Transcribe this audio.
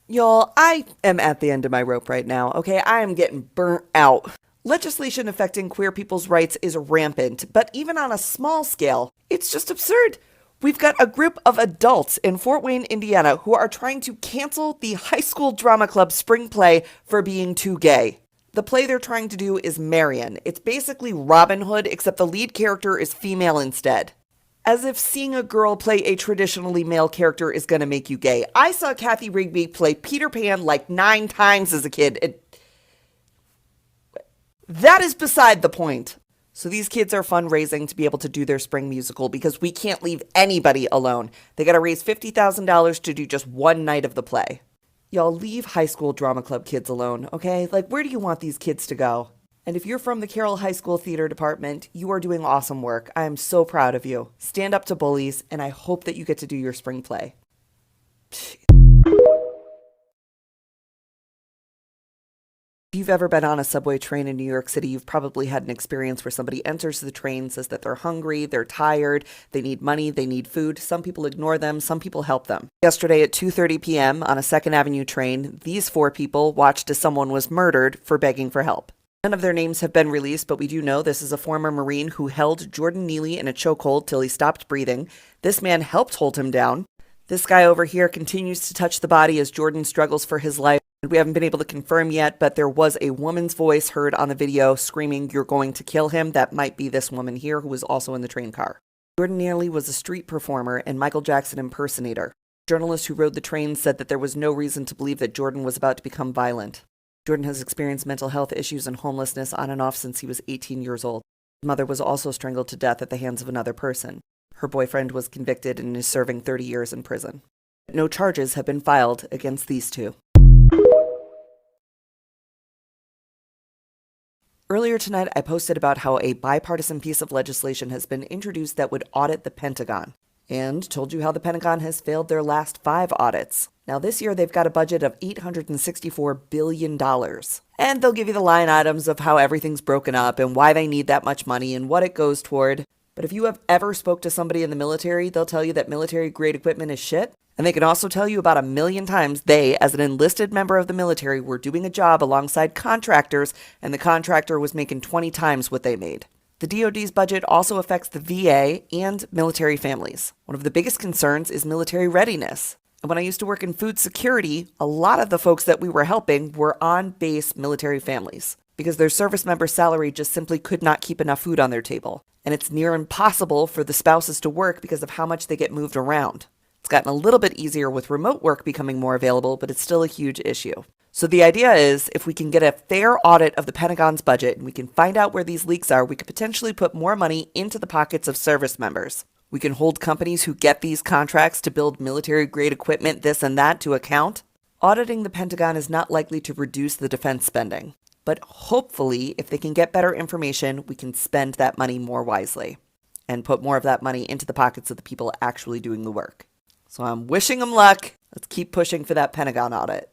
Y'all, I am at the end of my rope right now, okay? I am getting burnt out. Legislation affecting queer people's rights is rampant, but even on a small scale, it's just absurd. We've got a group of adults in Fort Wayne, Indiana, who are trying to cancel the high school drama club spring play for being too gay. The play they're trying to do is Marion. It's basically Robin Hood, except the lead character is female instead. As if seeing a girl play a traditionally male character is going to make you gay. I saw Kathy Rigby play Peter Pan like 9 times as a kid. That is beside the point. So these kids are fundraising to be able to do their spring musical because we can't leave anybody alone. They got to raise $50,000 to do just one night of the play. Y'all leave high school drama club kids alone, okay? Like, where do you want these kids to go? And if you're from the Carroll High School Theater Department, you are doing awesome work. I am so proud of you. Stand up to bullies, and I hope that you get to do your spring play. If you've ever been on a subway train in New York City, you've probably had an experience where somebody enters the train, says that they're hungry, they're tired, they need money, they need food. Some people ignore them, some people help them. Yesterday at 2:30 p.m. on a 2nd Avenue train, these 4 people watched as someone was murdered for begging for help. None of their names have been released, but we do know this is a former Marine who held Jordan Neely in a chokehold till he stopped breathing. This man helped hold him down. This guy over here continues to touch the body as Jordan struggles for his life. We haven't been able to confirm yet, but there was a woman's voice heard on the video screaming, "You're going to kill him." That might be this woman here who was also in the train car. Jordan Neely was a street performer and Michael Jackson impersonator. Journalists who rode the train said that there was no reason to believe that Jordan was about to become violent. Jordan has experienced mental health issues and homelessness on and off since he was 18 years old. His mother was also strangled to death at the hands of another person. Her boyfriend was convicted and is serving 30 years in prison. No charges have been filed against these two. Earlier tonight, I posted about how a bipartisan piece of legislation has been introduced that would audit the Pentagon, and told you how the Pentagon has failed their last 5 audits. Now this year, they've got a budget of $864 billion. And they'll give you the line items of how everything's broken up and why they need that much money and what it goes toward. But if you have ever spoke to somebody in the military, they'll tell you that military-grade equipment is shit. And they can also tell you about 1,000,000 times they, as an enlisted member of the military, were doing a job alongside contractors, and the contractor was making 20 times what they made. The DoD's budget also affects the VA and military families. One of the biggest concerns is military readiness. And when I used to work in food security, a lot of the folks that we were helping were on-base military families because their service member salary just simply could not keep enough food on their table. And it's near impossible for the spouses to work because of how much they get moved around. It's gotten a little bit easier with remote work becoming more available, but it's still a huge issue. So the idea is, if we can get a fair audit of the Pentagon's budget and we can find out where these leaks are, we could potentially put more money into the pockets of service members. We can hold companies who get these contracts to build military-grade equipment, this and that, to account. Auditing the Pentagon is not likely to reduce the defense spending. But hopefully, if they can get better information, we can spend that money more wisely and put more of that money into the pockets of the people actually doing the work. So I'm wishing them luck. Let's keep pushing for that Pentagon audit.